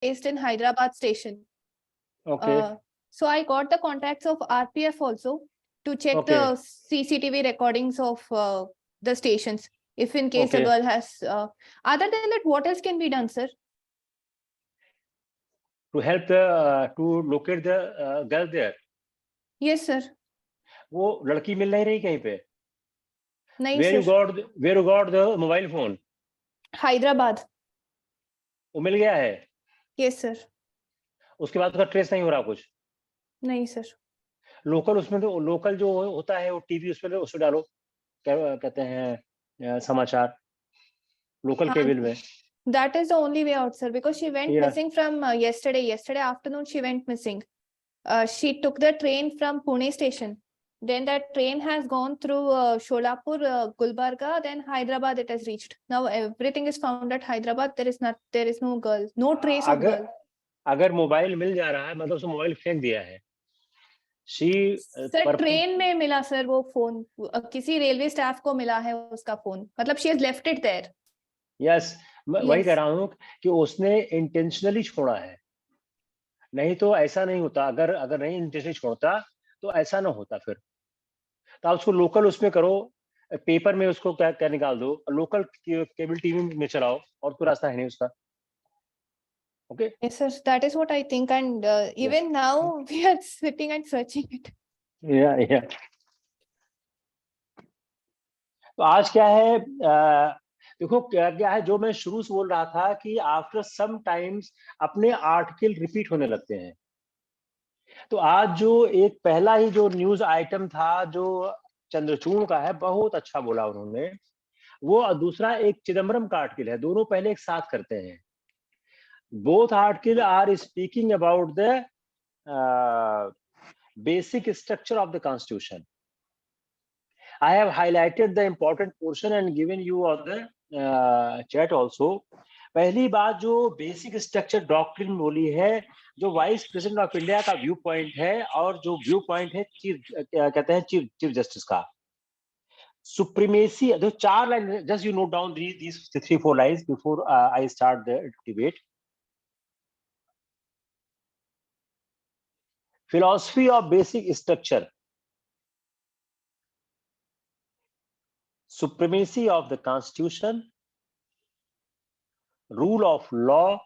based in Hyderabad station. Okay. So I got the contacts of RPF also to check Okay. the CCTV recordings of the stations. If in case a Okay. girl has, other than that, what else can be done, sir? To help the to locate the girl there. Yes, sir. वो लड़की मिल नहीं रही कहीं पे? नहीं Where you sir. got the mobile phone? Hyderabad. वो मिल गया है? Yes, sir. उसके बाद उसका ट्रेस नहीं हो रहा कुछ? नहीं sir. लोकल उसमें तो लोकल जो होता है वो टीवी उसमें डालो, क्या कहते हैं समाचार लोकल केबल में. That is the only way out, sir, because she went Yeah. missing from yesterday. Yesterday afternoon, she went missing. She took the train from Pune station. Then that train has gone through Sholapur, Gulbarga, then Hyderabad it has reached. Now everything is found at Hyderabad. There is no girl, no trace of girl. अगर mobile मिल जा रहा है मतलब उसने mobile फेंक दिया है. Sir train में मिला सर वो फोन, किसी रेलवे स्टाफ को मिला है उसका फोन, मतलब she has left it there. Yes, वही कह रहा हूँ कि उसने इंटेंशनली छोड़ा है, नहीं तो ऐसा नहीं होता. अगर नहीं इंटेंशनली छोड़ता तो ऐसा ना होता. फिर तो आप उसको लोकल उसमें करो, पेपर में उसको क्या निकाल दो, लोकल केबल टीवी में चलाओ, और कोई रास्ता है नहीं उसका. Okay. Yes, sir. That is what I think, and even now we are sitting and searching it. Yeah. तो आज क्या है, देखो क्या है, जो मैं शुरू से बोल रहा था कि आफ्टर सम टाइम्स अपने आर्टिकल रिपीट होने लगते हैं. तो आज जो एक पहला ही जो न्यूज आइटम था जो चंद्रचूड़ का है, बहुत अच्छा बोला उन्होंने. वो दूसरा एक चिदम्बरम का आर्टिकल है, दोनों पहले एक साथ करते हैं. Both article are speaking about the basic structure of the constitution. I have highlighted the important portion and given you on the chat also. पहली बात जो बेसिक स्ट्रक्चर डॉक्ट्रिन बोली है, जो वाइस प्रेसिडेंट ऑफ इंडिया का view point है, और जो व्यू पॉइंट है कहते हैं चीफ जस्टिस का. सुप्रीमेसी, जो 4 line, just you note down these 3-4 lines before I start the debate. Philosophy of basic structure. Supremacy of the constitution, rule of law,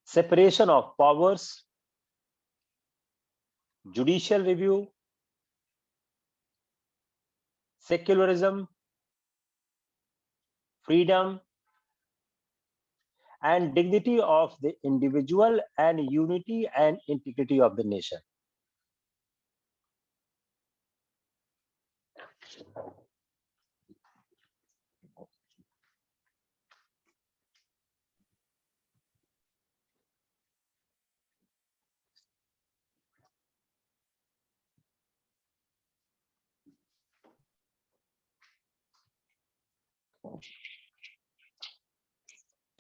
separation of powers, judicial review, secularism, freedom, and dignity of the individual, and unity and integrity of the nation.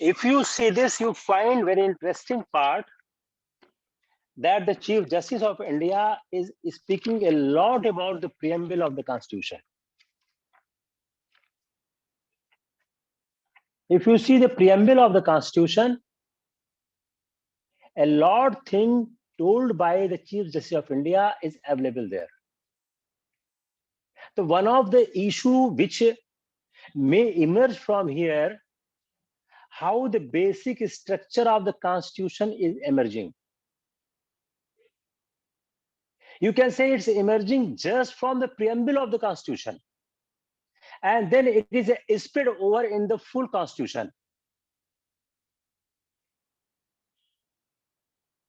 If you see this, you find very interesting part that the Chief Justice of India is speaking a lot about the preamble of the Constitution. If you see the preamble of the Constitution, a lot thing told by the Chief Justice of India is available there. So one of the issue which may emerge from here, how the basic structure of the Constitution is emerging. You can say it's emerging just from the preamble of the Constitution, and then it is spread over in the full Constitution.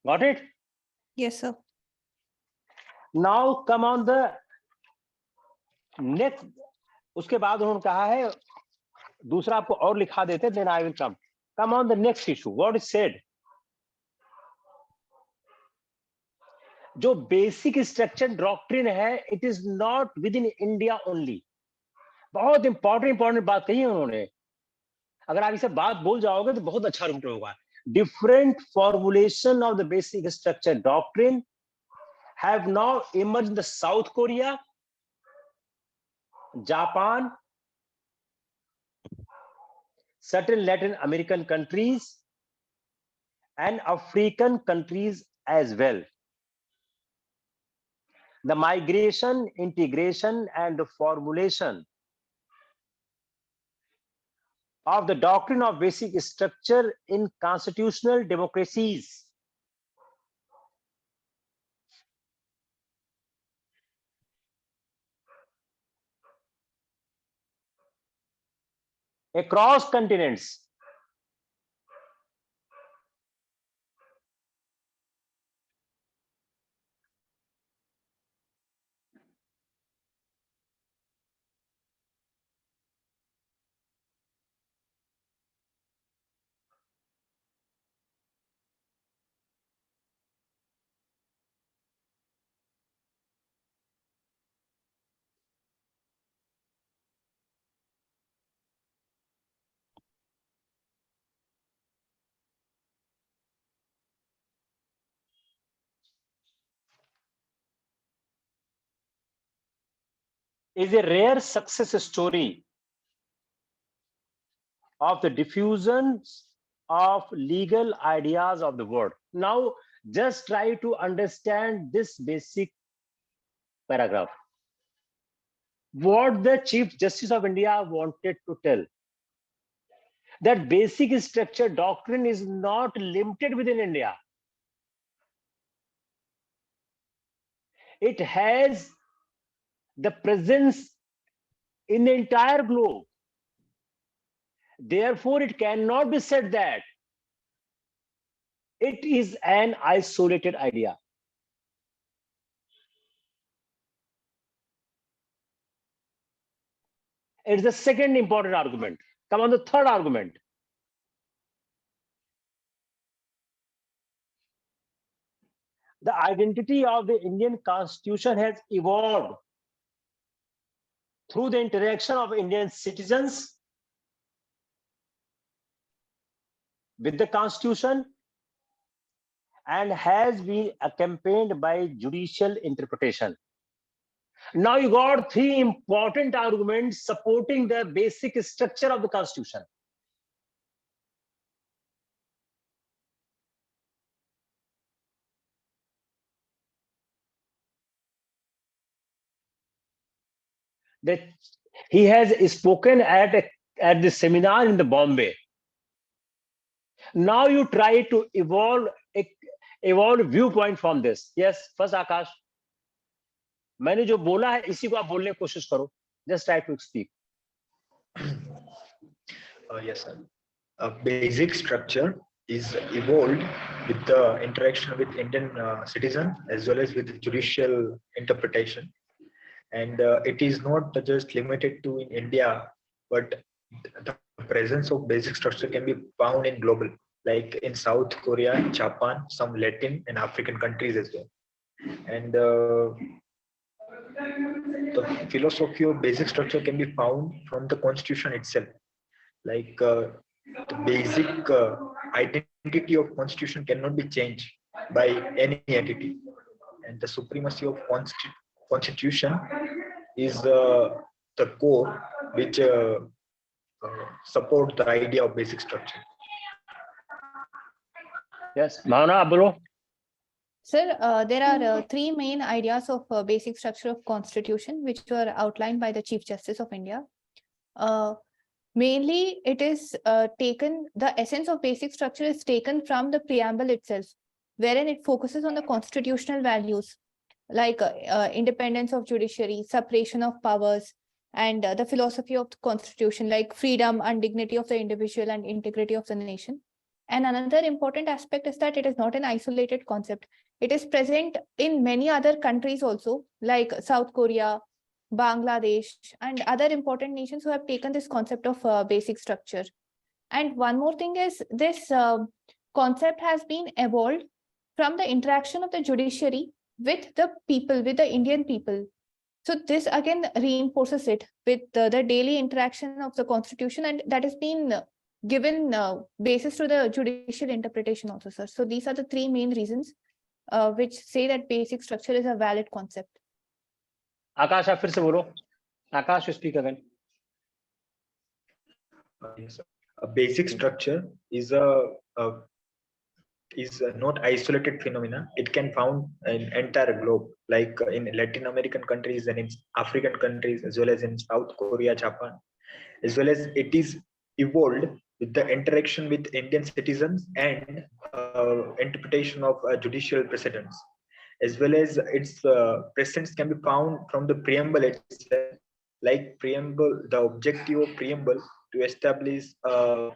Got it? Yes, sir. Now come on the next. उसके बाद उन्होंने कहा है, दूसरा आपको और लिखा देते, then I will come. Come on the next issue. What is said? जो बेसिक स्ट्रक्चर डॉक्ट्रिन है, it is not with in India only. बहुत इंपॉर्टेंट बात कही है उन्होंने. अगर आप इसे बात बोल जाओगे तो बहुत अच्छा रूट होगा. Different formulation of the basic structure doctrine have now emerged in the South Korea, Japan, certain Latin American countries and African countries as well. The migration, integration, and the formulation of the doctrine of basic structure in constitutional democracies across continents is a rare success story of the diffusion of legal ideas of the world. Now, just try to understand this basic paragraph. What the Chief Justice of India wanted to tell, that basic structure doctrine is not limited within India. It has the presence in the entire globe. Therefore, it cannot be said that it is an isolated idea. It's the second important argument. Come on, the third argument. The identity of the Indian Constitution has evolved through the interaction of Indian citizens with the Constitution and has been accompanied by judicial interpretation. Now you got three important arguments supporting the basic structure of the Constitution. That he has spoken at the seminar in the Bombay. Now you try to evolve viewpoint from this. Yes, first Akash. मैंने जो बोला है इसी को आप बोलने की कोशिश करो. Just try to speak. Yes, sir. A basic structure is evolved with the interaction with Indian citizen as well as with judicial interpretation. And it is not just limited to in India, but the presence of basic structure can be found in global, like in South Korea, Japan, some Latin and African countries as well. And the philosophy of basic structure can be found from the Constitution itself. Like the basic identity of Constitution cannot be changed by any entity, and the supremacy of Constitution is the core which support the idea of basic structure. Yes, Bhavana, bro. Sir, there are three main ideas of basic structure of constitution, which were outlined by the Chief Justice of India. Mainly, it is taken, the essence of basic structure is taken from the preamble itself, wherein it focuses on the constitutional values, like independence of judiciary, separation of powers, and the philosophy of the constitution, like freedom and dignity of the individual and integrity of the nation. And another important aspect is that it is not an isolated concept. It is present in many other countries also, like South Korea, Bangladesh, and other important nations who have taken this concept of basic structure. And one more thing is this concept has been evolved from the interaction of the judiciary with the people, with the Indian people. So this again reinforces it with the daily interaction of the constitution, and that has been given basis to the judicial interpretation also, sir. So these are the three main reasons which say that basic structure is a valid concept. Akash, आप फिर से बोलो. Akash, you speak again. Yes, sir. A basic structure is not isolated phenomena. It can found in entire globe, like in Latin American countries and in African countries, as well as in South Korea, Japan, as well as it is evolved with the interaction with Indian citizens and interpretation of judicial precedents, as well as its presence can be found from the preamble itself, like preamble, the objective of preamble to establish a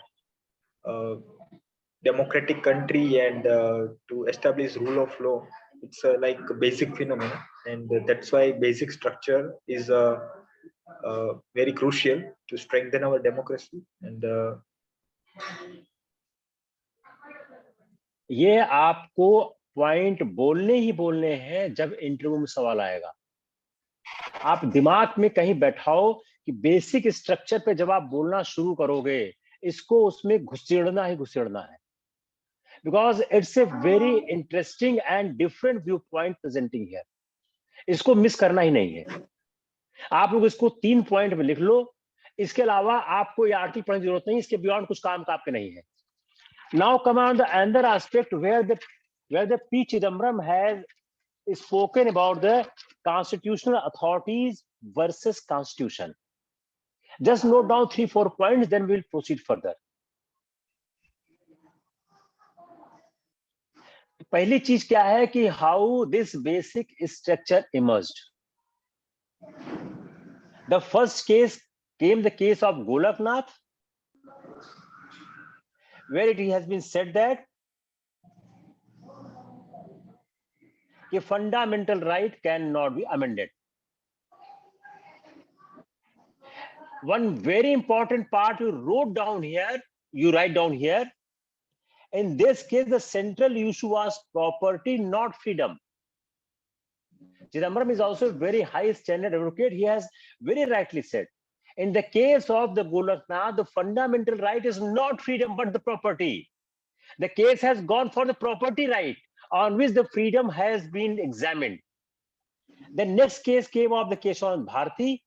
democratic country and to establish rule of law. It's like a basic phenomenon, and that's why basic structure is very crucial to strengthen our democracy. And ये आपको point बोलने ही बोलने हैं जब interview में सवाल आएगा। आप दिमाग में कहीं बैठाओ कि बेसिक स्ट्रक्चर पे जब आप बोलना शुरू करोगे, इसको उसमें घुसेड़ना ही घुसेड़ना है, because it's a very interesting and different view point presenting here. इसको मिस करना ही नहीं है। आप लोग इसको 3 पॉइंट में लिख लो, इसके अलावा आपको ये आर्टिकल पढ़ने की जरूरत नहीं, इसके बियॉन्ड कुछ काम का आपके नहीं है। Now come on the another aspect where the P Chidambaram has spoken about the constitutional authorities versus constitution. Just note down 3-4 points, then we'll proceed further. पहली चीज क्या है कि how this basic structure emerged. The first case came the case of Golaknath, where it has been said that a fundamental right cannot be amended. One very important part you wrote down here, you write down here, in this case, the central issue was property, not freedom. Chidambaram is also a very high standard advocate. He has very rightly said, in the case of the Golaknath, the fundamental right is not freedom, but the property. The case has gone for the property right, on which the freedom has been examined. The next case came of the case on Bharti.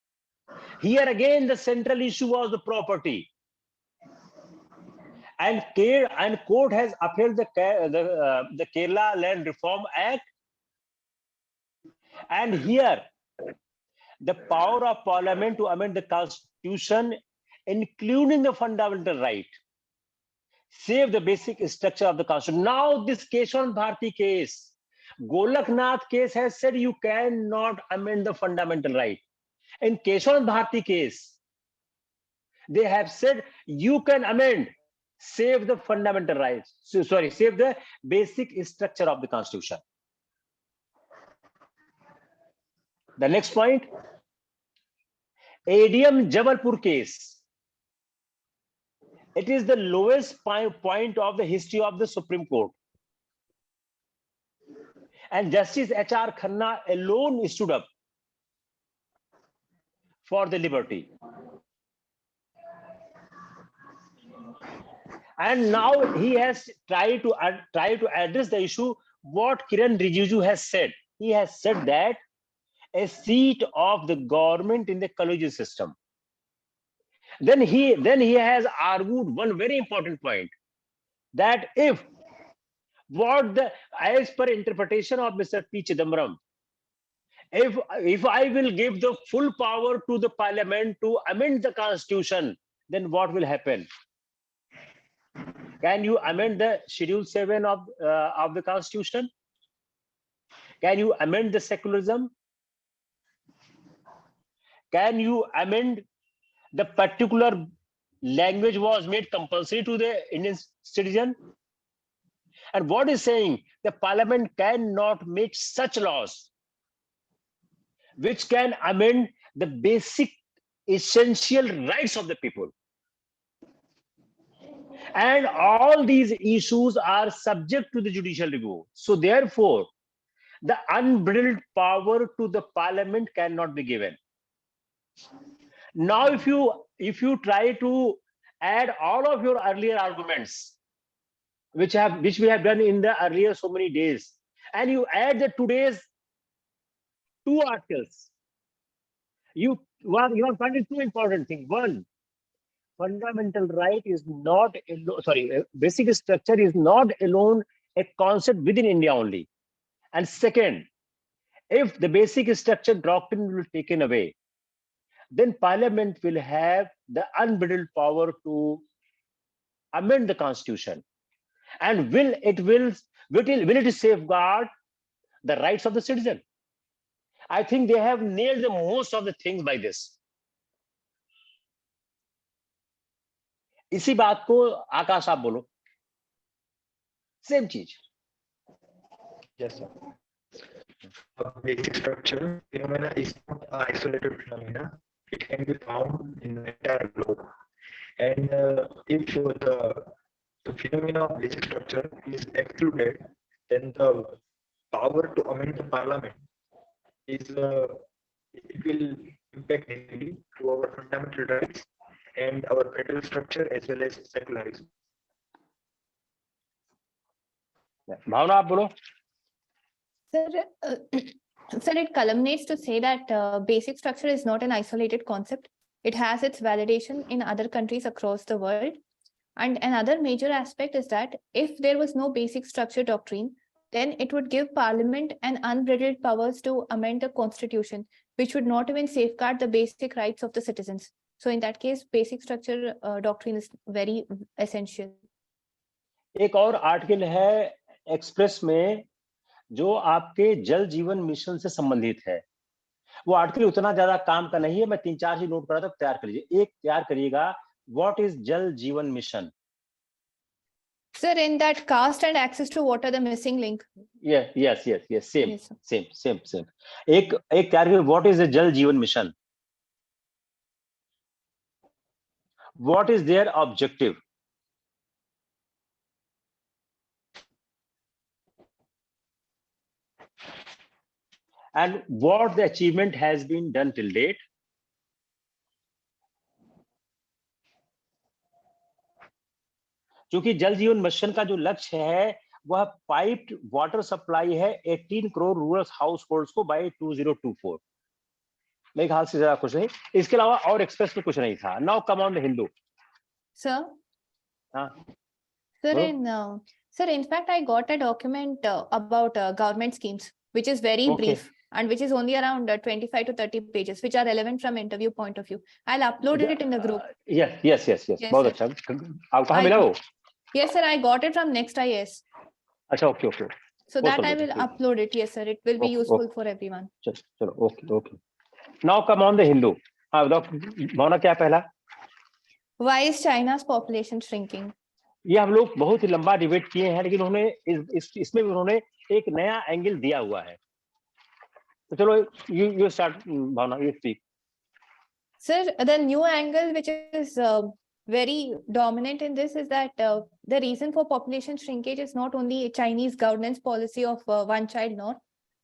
Here again, the central issue was the property. And court has upheld the Kerala Land Reform Act. And here, the power of parliament to amend the constitution, including the fundamental right, save the basic structure of the constitution. Now this Keshav Bharti case, Golaknath case has said you cannot amend the fundamental right. In Keshav Bharti case, they have said you can amend, save the fundamental rights. Save the basic structure of the constitution. The next point, ADM Jabalpur case. It is the lowest point of the history of the Supreme Court. And Justice H.R. Khanna alone stood up for the liberty. And now he has tried to address the issue what Kiran Rijiju has said. He has said that a seat of the government in the collegiate system. Then he has argued one very important point, that if as per interpretation of Mr. P. Chidambaram, if I will give the full power to the parliament to amend the constitution, then what will happen? Can you amend the Schedule 7 of the constitution? Can you amend the secularism? Can you amend the particular language was made compulsory to the Indian citizen? And what is saying? The parliament cannot make such laws which can amend the basic essential rights of the people. And all these issues are subject to the judicial review. So therefore, the unbridled power to the parliament cannot be given. Now, if you try to add all of your earlier arguments, which we have done in the earlier so many days, and you add the today's 2 articles, you are finding 2 important things. One, fundamental right is not, basic structure is not alone a concept within India only. And second, if the basic structure doctrine will be taken away, then Parliament will have the unbridled power to amend the Constitution. And will it safeguard the rights of the citizen? I think they have nailed the most of the things by this. इसी बात को आकाश आप बोलो, same चीज. Yes, sir. A basic structure phenomena is not an isolated phenomena. It can be found in the entire globe. And if the phenomena of basic structure is excluded, then the power to amend the parliament is it will impact negatively to our fundamental rights and our federal structure as well as secularism. भावना आप बोलो. Sir, sir, it culminates to say that basic structure is not an isolated concept. It has its validation in other countries across the world. And another major aspect is that if there was no basic structure doctrine, then it would give Parliament an unbridled powers to amend the constitution, which would not even safeguard the basic rights of the citizens. So in that case, basic structure doctrine is very essential. एक और article है express में जो आपके जल जीवन mission से संबंधित है. वो आर्टिकल उतना ज्यादा काम का नहीं है, मैं 3-4 ही नोट कर रहा था, तैयार कर लीजिए. एक तैयार करिएगा, व्हाट इज जल जीवन mission? Sir, in that caste and access to water, the missing link. Yes, same, Yes, sir. same. एक तैयार करिए, व्हाट इज द जल जीवन mission? What is their objective? And what the achievement has been done till date? क्योंकि जल जीवन mission का जो लक्ष्य है वह पाइप्ड वाटर सप्लाई है 18 करोड़ रूरल हाउस होल्ड्स को बाय 2024. मेरे ख्याल से ज्यादा कुछ नहीं, इसके अलावा और एक्सप्रेस में कुछ नहीं था. Now come on the Hindu. Sir? Sir, in fact, I got a document about government schemes, which is very brief and which is only around 25 to 30 pages, which are relevant from interview point of view. I'll upload it in the group. Yes. बहुत अच्छा. आप कहाँ मिला वो? Yes, sir, I got it from Next IS. अच्छा, okay. So that I will upload it. Yes, sir, it will be useful for everyone. चलो, okay. Now come on the Hindu. हाँ, भावना क्या पहला? Why is China's population shrinking? ये हम लोग बहुत ही लंबा डिबेट किए हैं, लेकिन उन्होंने इसमें भी उन्होंने एक नया एंगल दिया हुआ है. तो चलो, you start, Bhavna, you speak. Sir, the new angle which is very dominant in this is that the reason for population shrinkage is not only Chinese governance policy of one child, nor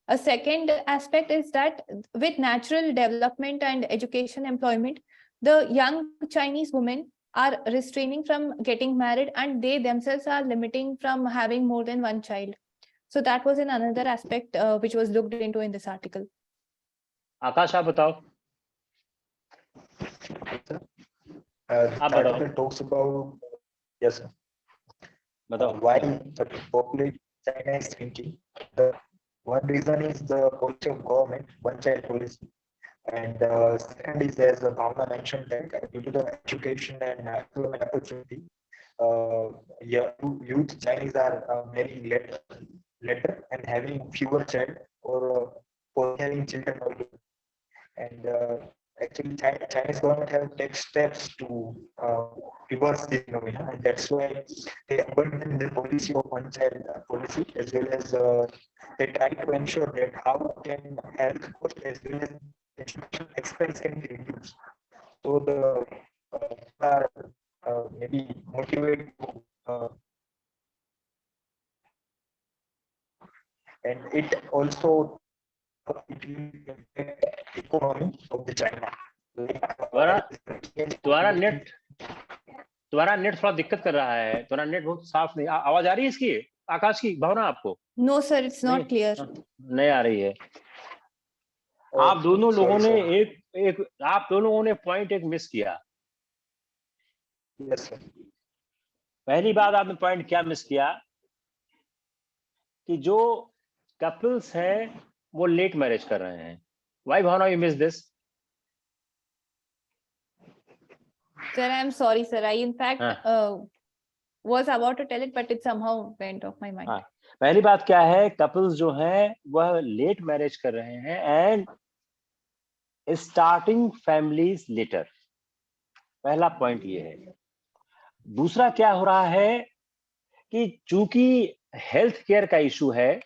a second aspect is that with natural development and education employment, the young Chinese women are restraining from getting married and they themselves are limiting from having more than one child. So that was another aspect which was looked into in this article. आकाश आप बताओ. The article talks about, yes sir, why the population China is shrinking. The one reason is the policy of government, one child policy, and second is, as Bhavana mentioned, that due to the education and employment opportunity, youth Chinese are marrying later and having fewer child or having children already. And actually, Chinese government have taken steps to reverse this phenomena, and that's why they abandon the policy of one child policy, as well as they try to ensure that how can health cost as well as education expense can be reduced. So the maybe motivate and it also economy of the China. तुम्हारा net थोड़ा दिक्कत कर रहा है. तुम्हारा net बहुत साफ नहीं. आवाज आ रही है इसकी, आकाश की, भावना आपको? No sir, it's not clear. नहीं आ रही है. आप दोनों लोगों ने एक आप दोनों लोगों ने पॉइंट एक मिस किया. Yes, sir. पहली बात आपने पॉइंट क्या मिस किया कि जो कपल्स हैं वो लेट मैरिज कर रहे हैं. Why Bhavana you miss this? Sir, I'm sorry, sir. I in fact was about to tell it, but it somehow went off my mind. हाँ, पहली बात क्या है, कपल्स जो हैं वह लेट मैरिज कर रहे हैं एंड स्टार्टिंग फैमिलीज लेटर. पहला पॉइंट ये है. दूसरा क्या हो रहा है कि चूंकि हेल्थ केयर का इशू है,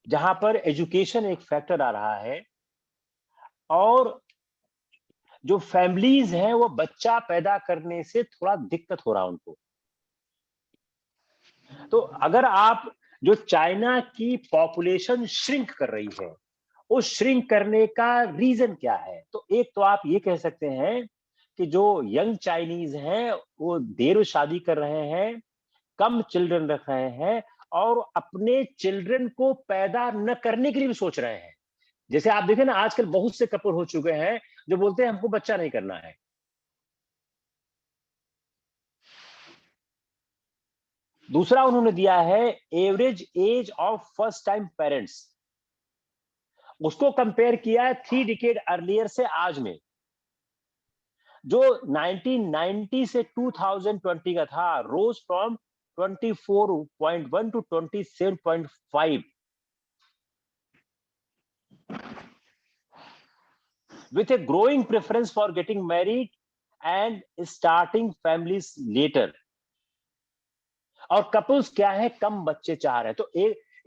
जहां पर एजुकेशन एक फैक्टर आ रहा है, और जो फैमिलीज हैं वो बच्चा पैदा करने से थोड़ा दिक्कत हो रहा है उनको. तो अगर आप जो चाइना की पॉपुलेशन श्रिंक कर रही है, उस श्रिंक करने का रीजन क्या है? तो एक तो आप ये कह सकते हैं कि जो यंग चाइनीज हैं वो देर शादी कर रहे हैं, कम चिल्ड्रन रख रहे हैं, और अपने चिल्ड्रन को पैदा न करने के लिए भी सोच रहे हैं. जैसे आप देखें ना, आजकल बहुत से कपल हो चुके हैं जो बोलते हैं हमको बच्चा नहीं करना है. दूसरा उन्होंने दिया है average age of first time parents. उसको कंपेयर किया है 3 डिकेड अर्लियर से आज में. जो 1990 से 2020 का था, रोज from 24.1 to 27.5, with a growing preference for getting married and starting families later. और कपल्स क्या है, कम बच्चे चाह रहे हैं. तो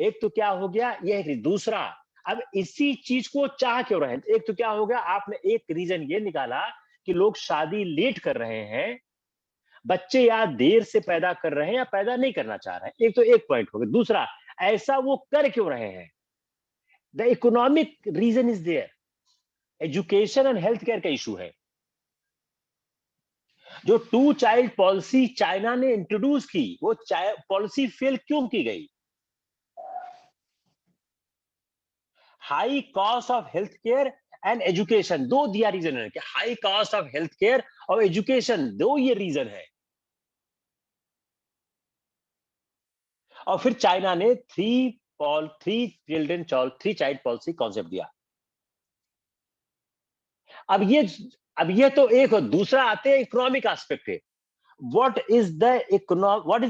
एक तो क्या हो गया ये. दूसरा, अब इसी चीज को चाह क्यों रहे हैं? एक तो क्या हो गया, आपने एक रीजन ये निकाला कि लोग शादी लेट कर रहे हैं, बच्चे या देर से पैदा कर रहे हैं या पैदा नहीं करना चाह रहे हैं. एक तो एक पॉइंट हो गया. दूसरा, ऐसा वो कर क्यों रहे हैं? The economic reason is there. Education and health care का इशू है. जो 2 चाइल्ड पॉलिसी चाइना ने इंट्रोड्यूस की, वो पॉलिसी फेल क्यों की गई? High cost of health care and education, दो दिया रीजन है कि high cost of health care और एजुकेशन, दो ये रीजन है. और फिर चाइना ने 3 चाइल्ड पॉलिसी कॉन्सेप्ट दिया. अब ये तो एक. दूसरा आते हैं इकोनॉमिक एस्पेक्ट है. What is the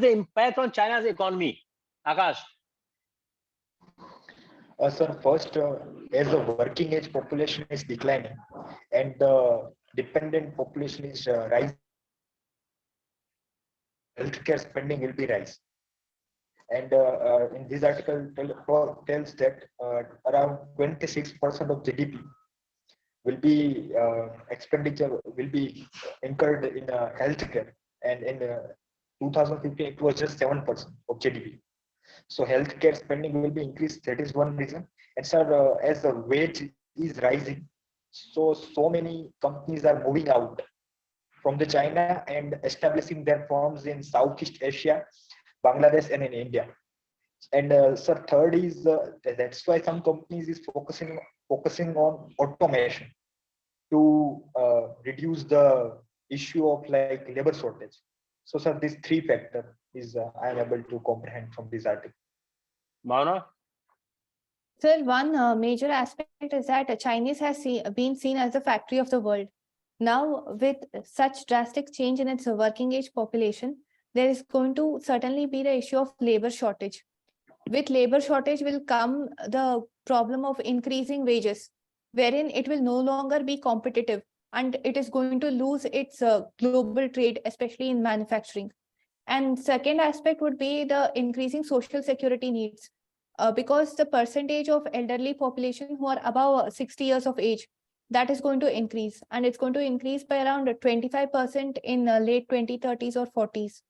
impact on China's economy? Akash. Sir, first, as the working age population is declining and the dependent population is rising, healthcare spending will be rise. And in this article tells that around 26% of GDP will be expenditure will be incurred in healthcare, and in 2015 it was just 7% of GDP. So healthcare spending will be increased. That is one reason. And sir, as the wage is rising, so many companies are moving out from the China and establishing their firms in Southeast Asia, Bangladesh, and in India. And sir, third is that's why some companies is focusing on automation to reduce the issue of like labor shortage. So sir, these three factors is I am able to comprehend from this article. Bhavana? Sir, one major aspect is that Chinese has been seen as the factory of the world. Now, with such drastic change in its working age population, there is going to certainly be the issue of labor shortage. With labor shortage will come the problem of increasing wages, wherein it will no longer be competitive and it is going to lose its global trade, especially in manufacturing. And second aspect would be the increasing social security needs, because the percentage of elderly population who are above 60 years of age, that is going to increase, and it's going to increase by around 25% in late 2030s or 40s.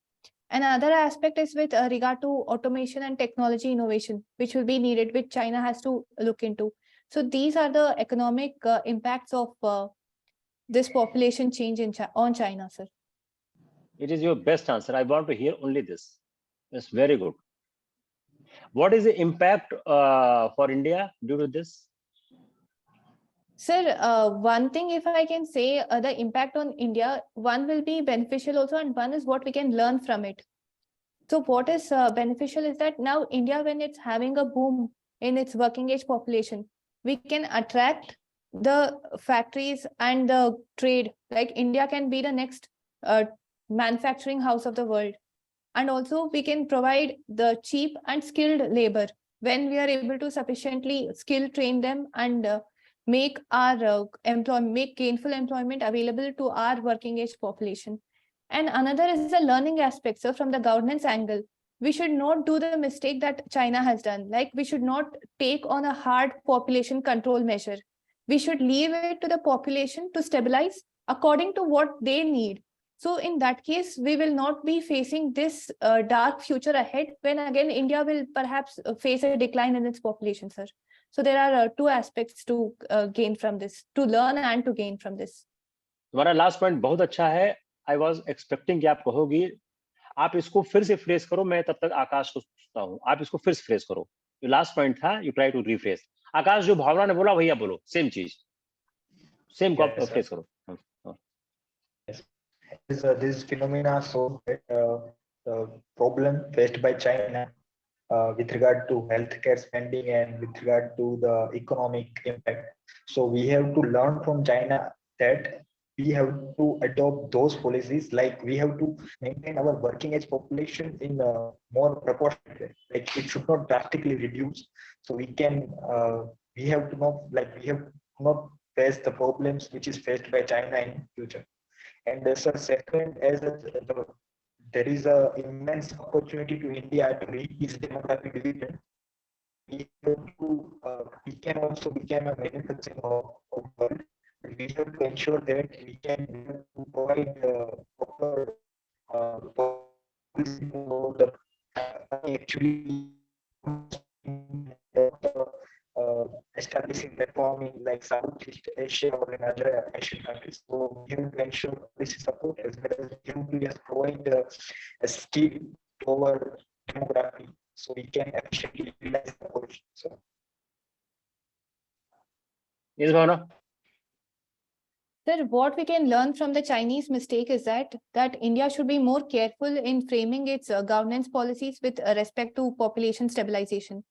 Another aspect is with regard to automation and technology innovation, which will be needed, which China has to look into. So these are the economic impacts of this population change on China, sir. It is your best answer. I want to hear only this. That's very good. What is the impact for India due to this? Sir, one thing if I can say, the impact on India, one will be beneficial also, and one is what we can learn from it. So what is beneficial is that now India, when it's having a boom in its working age population, we can attract the factories and the trade. Like India can be the next manufacturing house of the world. And also we can provide the cheap and skilled labor when we are able to sufficiently skill train them and make our make gainful employment available to our working age population. And another is the learning aspect. So from the governance angle, we should not do the mistake that China has done. Like we should not take on a hard population control measure. We should leave it to the population to stabilize according to what they need. So in that case, we will not be facing this dark future ahead when again India will perhaps face a decline in its population, sir. So there are two aspects to gain from this, to learn and to gain from this. तुम्हारा last point बहुत अच्छा है. I was expecting कि आप कहोगी. आप इसको फिर से फ्रेज करो. मैं तब तक आकाश को पूछता हूं. आप इसको फिर से फ्रेज करो. जो लास्ट पॉइंट था, यू ट्राई टू रिफ्रेज. आकाश, जो भावना ने बोला भैया बोलो. सेम चीज, सेम को फ्रेज करो. This phenomena shows that the problem faced by China with regard to healthcare spending and with regard to the economic impact. So we have to learn from China that we have to adopt those policies, like we have to maintain our working age population in a more proportionate way. Like it should not drastically reduce. So we can, we have to not face the problems which is faced by China in future. And second, there is a immense opportunity to India to reach its demographic dividend. We can also become a manufacturing of world. We have to ensure that we can provide proper policy to the actually establishing platform in like Southeast Asia or in other Asian countries. So we have to ensure policy support as well as we have to just provide a skill to our demography so we can efficiently utilize the population. So, yes, Bhavana. Sir, what we can learn from the Chinese mistake is that India should be more careful in framing its governance policies with respect to population stabilization.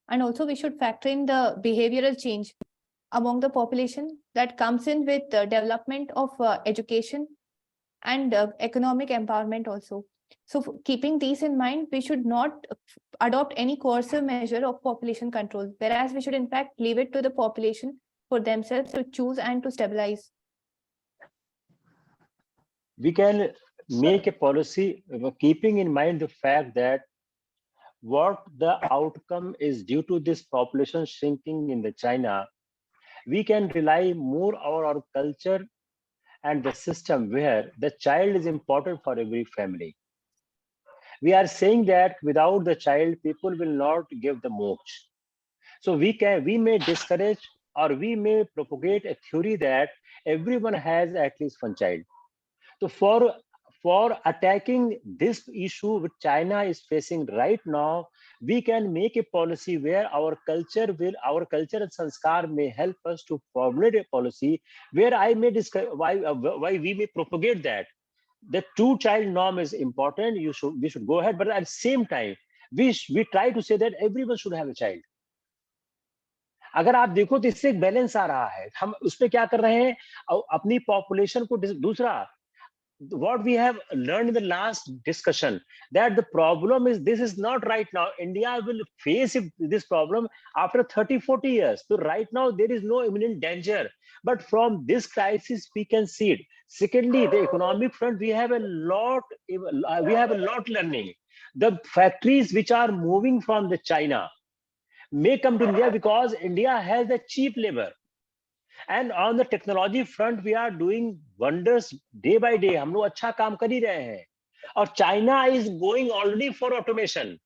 And also we should factor in the behavioral change among the population that comes in with the development of education and economic empowerment also. So keeping these in mind, we should not adopt any coercive measure of population control, whereas we should in fact leave it to the population for themselves to choose and to stabilize. We can make a policy keeping in mind the fact that what the outcome is due to this population shrinking in the China. We can rely more on our culture and the system where the child is important for every family. We are saying that without the child, people will not give the moksha. So we may discourage or we may propagate a theory that everyone has at least one child. So for attacking this issue which China is facing right now, we can make a policy where our culture and sanskar may help us to formulate a policy where I may discuss why we may propagate that the two-child norm is important. We should go ahead, but at the same time, we try to say that everyone should have a child. अगर आप देखो तो इससे एक balance आ रहा है. हम उसपे क्या कर रहे हैं, अपनी पॉपुलेशन को दूसरा what we have learned in the last discussion that the problem is this is not right now. India will face this problem after 30-40 years. So right now there is no imminent danger, but from this crisis we can see it. Secondly, the economic front, we have a lot learning. The factories which are moving from the China may come to India because India has the cheap labor. And on the technology front, we are doing wonders day by day. हम लोग अच्छा काम कर ही रहे हैं. और China is going already for automation.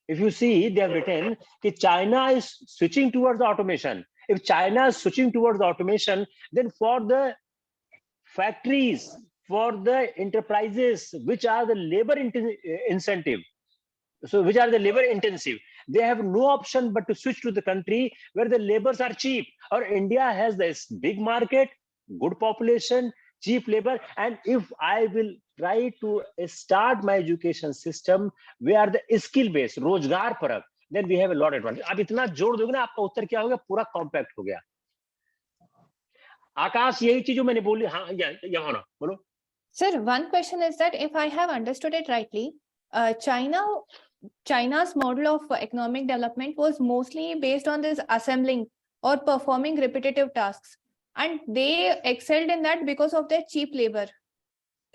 If you see, they have written that China is switching towards automation. If China is switching towards automation, then for the factories, for the enterprises, which are the labor incentive, so which are the labor intensive, they have no option but to switch to the country where the labors are cheap. Or India has this big market, good population, cheap labor. And if I will try to start my education system where the skill based, रोजगार परक, then we have a lot of advantage. अब इतना जोड़ दोगे ना, आपका उत्तर क्या हो गया? पूरा कॉम्पैक्ट हो गया. आकाश, यही चीज जो मैंने बोली. हाँ, यहाँ ना बोलो. Sir, one question is that if I have understood it rightly, China's model of economic development was mostly based on this assembling or performing repetitive tasks, and they excelled in that because of their cheap labor.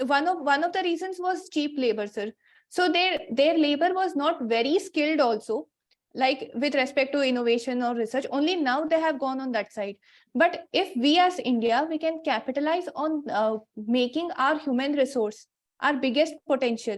One of the reasons was cheap labor, sir. So their labor was not very skilled also, like with respect to innovation or research. Only now they have gone on that side. But if we as India, we can capitalize on making our human resource our biggest potential,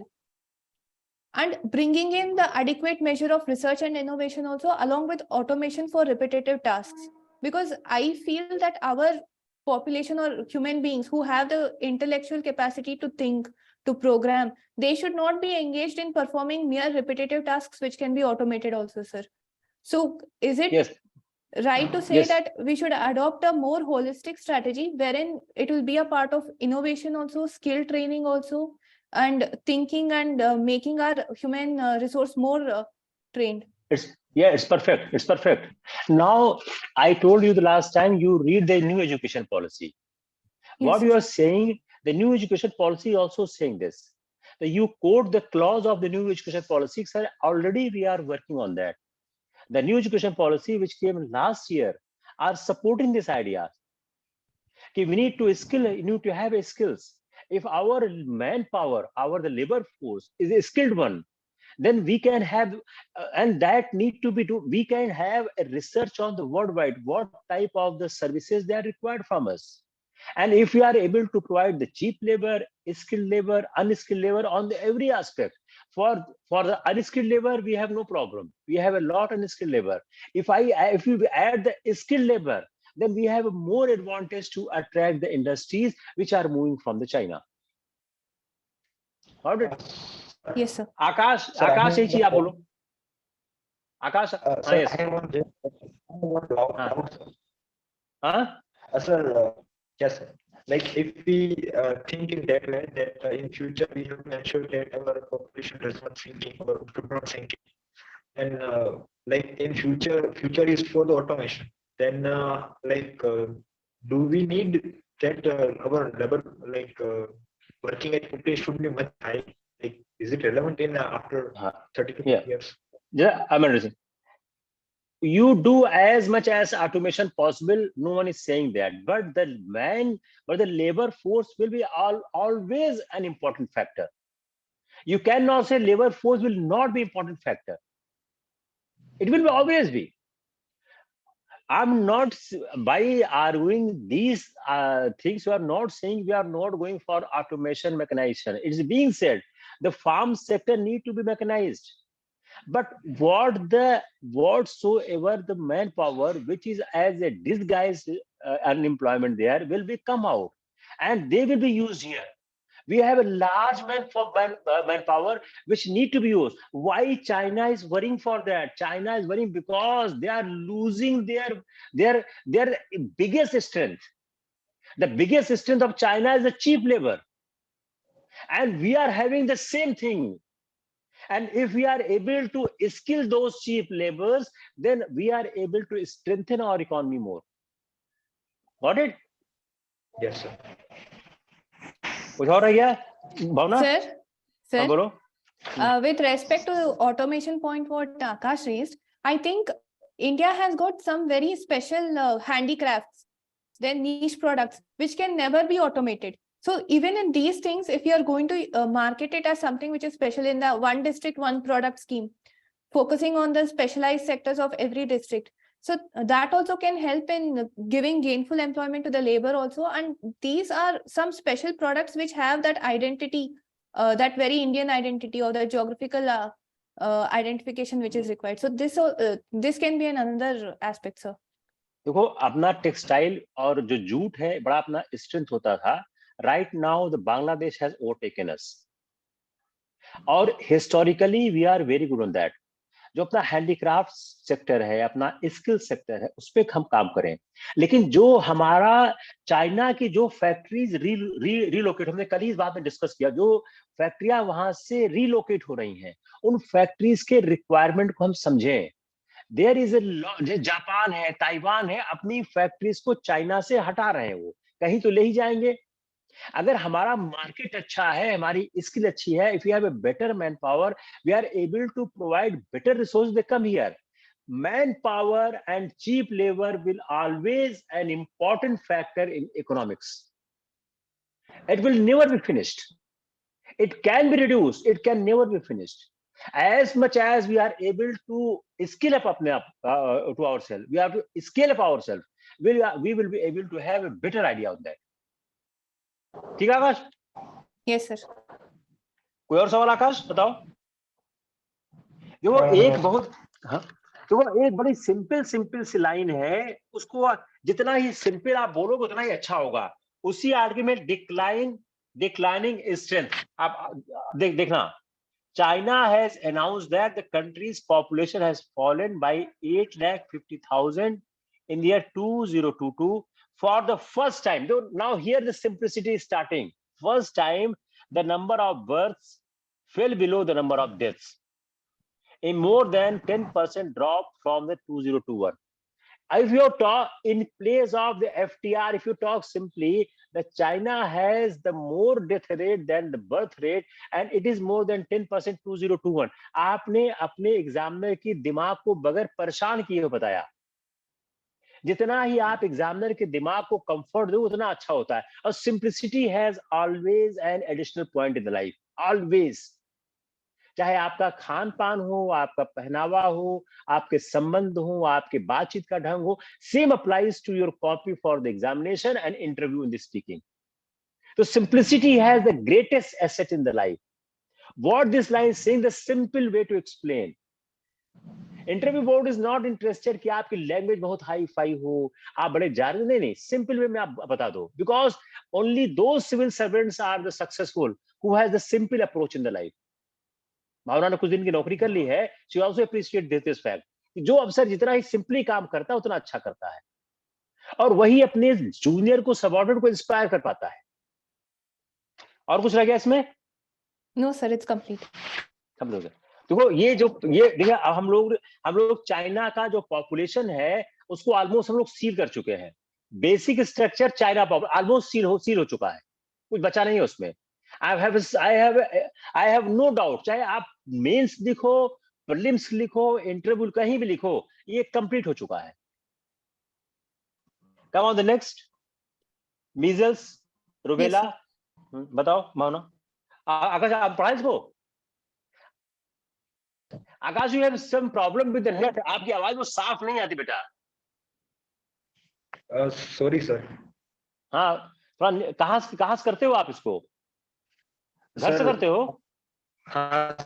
and bringing in the adequate measure of research and innovation also, along with automation for repetitive tasks. Because I feel that our population or human beings who have the intellectual capacity to think, to program, they should not be engaged in performing mere repetitive tasks which can be automated also, sir. So is it Yes. right to say Yes. that we should adopt a more holistic strategy wherein it will be a part of innovation also, skill training also, and thinking and making our human resource more trained? It's perfect. It's perfect. Now, I told you the last time, you read the new education policy. What Yes. you are saying, the new education policy also saying this. That you quote the clause of the new education policy, sir, already we are working on that. The new education policy which came last year are supporting this idea. Okay, we need to have a skills. If our manpower, the labor force is a skilled one, then we can have, and that need to be do. We can have a research on the worldwide what type of the services they are required from us. And if we are able to provide the cheap labor, skilled labor, unskilled labor on the every aspect, for the unskilled labor, we have no problem. We have a lot of unskilled labor. If we add the skilled labor, then we have a more advantage to attract the industries which are moving from the China. Got it? Yes, sir. Akash, Sir, I Akash have यही चीज आप बोलो. आकाश, Sir, yes. I have one doubt, sir. हाँ? Sir, yes, sir. Like if we think in that way that in future we have to ensure that our population does not sinking or should not sinking, and like in future is for the automation. Then do we need that our labor working at place should be much high? Like, is it relevant in after 30 to 40 years? Yeah, I'm understanding. You do as much as automation possible. No one is saying that, but the labor force will be always an important factor. You cannot say labor force will not be important factor. It will always be. I'm not, by arguing these things, you are not saying we are not going for automation, mechanization. It's being said the farm sector need to be mechanized. But whatsoever the manpower which is as a disguised unemployment there will be come out, and they will be used here. We have a large manpower which need to be used. Why China is worrying for that? China is worrying because they are losing their biggest strength. The biggest strength of China is the cheap labor, and we are having the same thing. And if we are able to skill those cheap laborers, then we are able to strengthen our economy more. Got it? Yes, sir. कुछ और है क्या, भावना? Sir, बोलो. With respect to the automation point what Akash raised, I think India has got some very special handicrafts, then niche products, which can never be automated. So even in these things, if you are going to market it as something which is special in the one district, one product scheme, focusing on the specialized sectors of every district. So that also can help in giving gainful employment to the labor also. And these are some special products which have that identity, that very Indian identity or the geographical identification which is required. So this can be another aspect, sir. देखो, अपना textile और जो jute है बड़ा अपना strength होता था. Right now the Bangladesh has overtaken us, और historically we are very good on that. जो अपना हैंडीक्राफ्ट सेक्टर है, अपना स्किल सेक्टर है, उस पर हम काम करें। लेकिन जो हमारा चाइना की जो फैक्ट्रीज रीलोकेट, हमने कल ही इस बात में डिस्कस किया, जो फैक्ट्रियां वहां से रीलोकेट हो रही हैं, उन फैक्ट्रीज के रिक्वायरमेंट को हम समझें। देयर इज ए, जापान है, ताइवान है, अपनी फैक्ट्रीज को चाइना से हटा रहे हैं, वो कहीं तो ले ही जाएंगे। अगर हमारा मार्केट अच्छा है, हमारी स्किल अच्छी है, if you have a better man power, we are able to provide better resource, they come here. Man power and cheap labour will always an important factor in economics. It will never be finished. It can be reduced, it can never be finished. As much as we are able to scale up अपने आप to ourselves, we have to scale up ourselves, we will be able to have a better idea on that. ठीक है आकाश? Yes, sir. कोई और सवाल आकाश, बताओ। देखो एक बहुत, हाँ, देखो एक बड़ी सिंपल सी लाइन है, उसको जितना ही सिंपल आप बोलोगे उतना ही अच्छा होगा। उसी आर्गुमेंट डिक्लाइनिंग स्ट्रेंथ, आप देखना, China has announced that the country's population has fallen by 8,50,000 in the year 2022 for the first time. Now here the simplicity is starting. First time the number of births fell below the number of deaths. A more than 10% drop from the 2021. If you talk in place of the FTR, if you talk simply, the China has the more death rate than the birth rate, and it is more than 10% 2021. आपने अपने examiner की दिमाग को बगैर परेशान किए बताया। जितना ही आप एग्जामिनर के दिमाग को कंफर्ट दो उतना अच्छा होता है। और simplicity has always an additional point in the life, always. चाहे आपका खान पान हो, आपका पहनावा हो, आपके संबंध हो, आपके बातचीत का ढंग हो, same applies to your copy for the examination and interview in the speaking. तो simplicity has the greatest asset in the life. What this line saying, the simple way to explain. Interview board is not interested कि आपकी language बहुत hi fi हो, आप बड़े जाने, नहीं, simple way में आप बता दो। Because only those civil servants are the successful who has the simple approach in the life. Bhavna ने कुछ दिन की नौकरी कर ली है, she also appreciate this fact कि जो अफसर जितना ही सिंपली काम करता है उतना अच्छा करता है, और वही अपने जूनियर को, सबऑर्डिनेट को इंस्पायर कर पाता है। और कुछ रह गया इसमें? No, sir, it's complete. सब लोग देखो, ये देखिए, हम लोग चाइना का जो पॉपुलेशन है उसको ऑलमोस्ट हम लोग सील कर चुके हैं। Basic structure China almost seal हो चुका है, कुछ बचा नहीं है उसमें। I have no doubt, चाहे आप मेंस लिखो, प्रीलिम्स लिखो, इंटरव्यू कहीं भी लिखो, ये कंप्लीट हो चुका है। Come on the next, measles, rubella. बताओ भावना। आकाश आप पढ़ा इसको? Akash, you have some problem with the net, आपकी आवाज वो साफ नहीं आती बेटा। Sorry sir. हाँ, थोड़ा कहाँ से करते हो आप इसको? घर से करते हो? हाँ।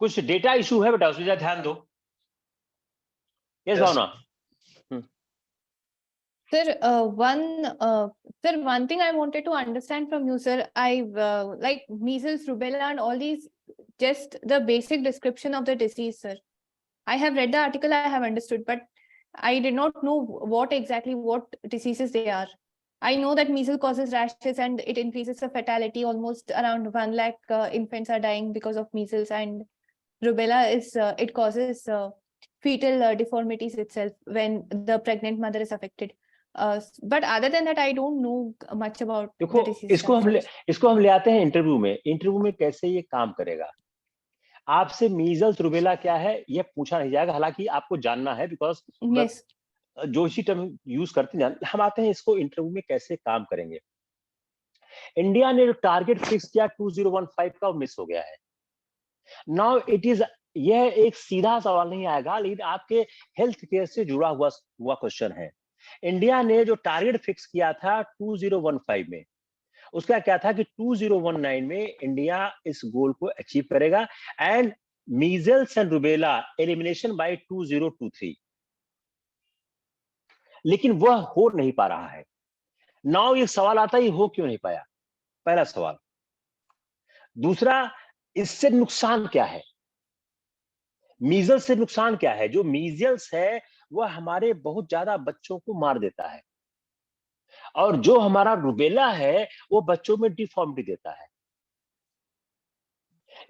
कुछ डेटा इशू है बेटा, उसमें ध्यान दो। Yes Bhavna. Sir, one thing I wanted to understand from you, sir, like measles, rubella, and all these, just the basic description of the disease, sir. I have read the article, I have understood, but I did not know what diseases they are. I know that measles causes rashes and it increases the fatality. Almost around 1 lakh infants are dying because of measles, and rubella is it causes fetal deformities itself when the pregnant mother is affected. But other than that, I don't know much about the disease. इसको हम ले आते हैं interview में। Interview में कैसे ये काम करेगा? आपसे मीजल्स रुबेला क्या है ये पूछा नहीं जाएगा, हालांकि आपको जानना है, बिकॉज yes, जो इसी टर्म यूज करते हैं। हम आते हैं इसको इंटरव्यू में कैसे काम करेंगे। इंडिया ने जो टारगेट फिक्स किया 2015 का, वो मिस हो गया है। नाउ इट इज, यह एक सीधा सवाल नहीं आएगा, लेकिन आपके हेल्थ केयर से जुड़ा हुआ क्वेश्चन है। इंडिया ने जो टारगेट फिक्स किया था 2015 में, उसका क्या था कि 2019 में इंडिया इस गोल को अचीव करेगा, and measles and rubella elimination by 2023। लेकिन वह हो नहीं पा रहा है। नाउ ये सवाल आता है, हो क्यों नहीं पाया? पहला सवाल। दूसरा, इससे नुकसान क्या है? मीजल्स से नुकसान क्या है? जो मीजल्स है वह हमारे बहुत ज्यादा बच्चों को मार देता है, और जो हमारा रुबेला है वो बच्चों में डिफॉर्मिटी देता है।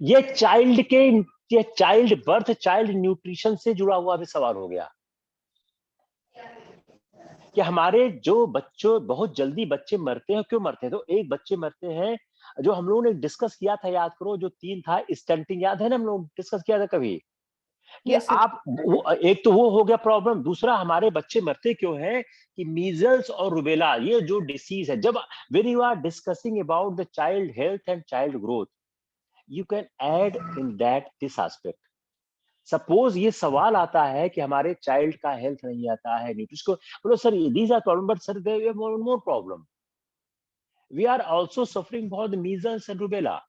ये चाइल्ड बर्थ, चाइल्ड न्यूट्रिशन से जुड़ा हुआ भी सवाल हो गया कि हमारे जो बच्चों, बहुत जल्दी बच्चे मरते हैं। क्यों मरते हैं? तो एक बच्चे मरते हैं जो हम लोगों ने डिस्कस किया था, याद करो, जो 3 था स्टंटिंग, याद है ना? हम लोग डिस्कस किया था कभी कि Yes, sir. आप एक तो वो हो गया प्रॉब्लम। दूसरा, हमारे बच्चे मरते क्यों हैं कि मीजल्स और रुबेला, ये जो डिसीज है, जब when you are discussing about the child health and child growth, you can add in that this aspect. Suppose ये सवाल आता है कि हमारे चाइल्ड का हेल्थ नहीं आता है, न्यूट्रिशन को, बोलो sir these are problem, but sir there is more problem, we are also suffering for the measles and rubella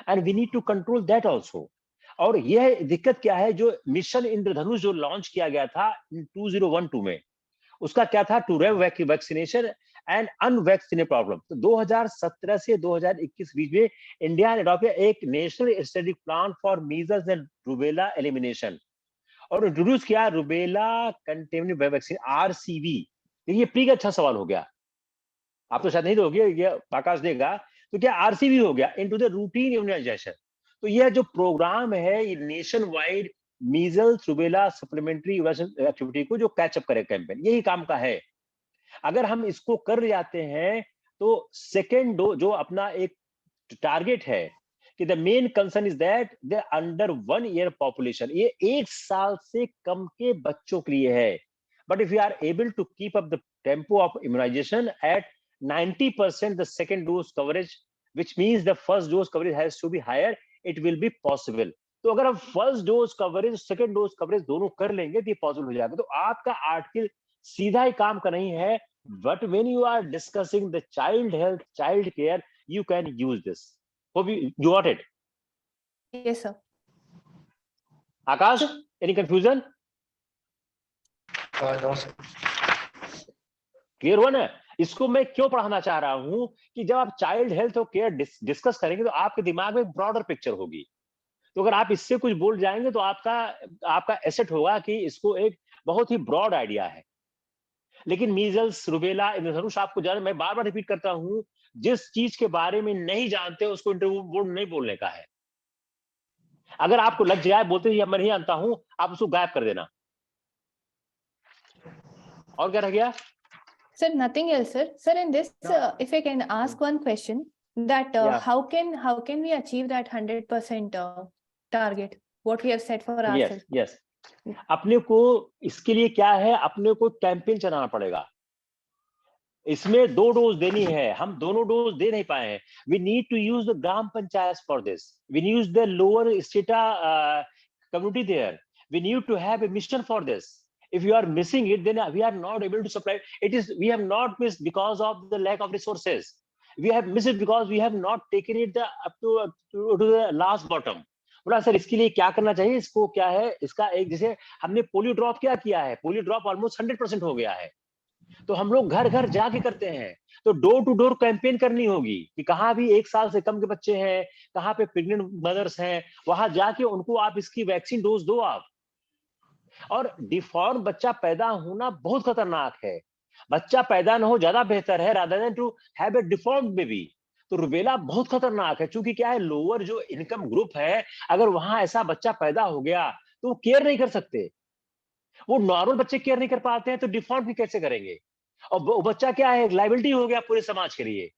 and we need to control that also. और यह दिक्कत क्या है? जो मिशन इंद्रधनुष जो लॉन्च किया गया था 2012 में, उसका क्या था? To rev vaccination and unvaccinated problem. तो 2017 से 2021 बीच में इंडिया ने अडॉप्ट किया एक national strategic plan for measles and rubella elimination, और इंट्रोड्यूस किया रूबेला कंटेनमेंट वैक्सीन, आरसीवी। ये प्री का अच्छा सवाल हो गया, आप तो शायद नहीं दोगे, ये आकाश देगा। तो क्या आरसीवी हो गया? Into the routine immunization. तो यह जो प्रोग्राम है, ये nation wide measles rubella supplementary activity को जो कैचअप करे कैंपेन, यही काम का है। अगर हम इसको कर जाते हैं तो सेकेंड डोज जो अपना एक टारगेट है कि the main concern is that the under 1 year population, ये 1 साल से कम के बच्चों के लिए है। But if you are able to keep up the tempo of immunization at 90% the second dose coverage, which means the first dose coverage has to be higher, it will be possible. तो अगर हम first dose coverage, second dose coverage दोनों कर लेंगे तो ये possible हो जाएगा। तो आपका आर्टिकल सीधा ही काम का नहीं है, but when you are discussing the child health, child care, you can use this. Hope you got it. Yes, sir. Akash, So- any confusion? No, sir. Clear हुआ ना? इसको मैं क्यों पढ़ाना चाह रहा हूं कि जब आप चाइल्ड हेल्थ और केयर डिस्कस करेंगे तो आपके दिमाग में ब्रॉडर पिक्चर होगी। तो अगर आप इससे कुछ बोल जाएंगे तो आपका एसेट होगा कि इसको एक बहुत ही ब्रॉड आइडिया है। लेकिन मीजल्स, रुबेला, इंद्रधनुष आपको जाना, मैं बार बार रिपीट करता हूं, जिस चीज के बारे में नहीं जानते उसको इंटरव्यू बोर्ड नहीं बोलने का है। अगर आपको लग जाए बोलते हैं मैं नहीं जानता हूं, आप उसको गायब कर देना। और क्या रह गया? Sir, nothing else, sir. Sir, in this, if I can ask one question, that Yeah. how can we achieve that 100% target, what we have set for ourselves? Yes. अपने को इसके लिए क्या है, अपने को कैंपेन चलाना पड़ेगा। इसमें 2 डोज देनी है, हम दोनों डोज दे नहीं पाए हैं। We need to use the gram panchayat for this, we use the lower strata community there, we need to have a mission for this. If you are missing it, then we are not able to supply. We have not missed because of the lack of resources. We have missed it because we have not taken it up to the last bottom. बोला sir इसके लिए क्या करना चाहिए? इसको क्या है, इसका एक, जैसे हमने पोलियो ड्रॉप क्या किया है, पोलियो ड्रॉप ऑलमोस्ट 100% हो गया है। तो हम लोग घर घर जाके करते हैं। तो डोर टू डोर कैंपेन करनी होगी कि कहाँ भी 1 साल से कम के बच्चे हैं, कहाँ पे प्रेग्नेंट मदर्स हैं, वहां जाके उनको आप इसकी वैक्सीन डोज दो आप। और डिफॉर्म बच्चा पैदा होना बहुत खतरनाक है। बच्चा पैदा ना हो ज्यादा बेहतर है, rather than to have a deformed baby. तो रुबेला बहुत खतरनाक है, क्योंकि क्या है, लोअर जो इनकम ग्रुप है, अगर वहां ऐसा बच्चा पैदा हो गया तो वो केयर नहीं कर सकते। वो नॉर्मल बच्चे केयर नहीं कर पाते हैं तो डिफॉर्म भी कैसे करेंगे? और वो बच्चा क्या है, लाइबिलिटी हो गया पूरे समाज के लिए।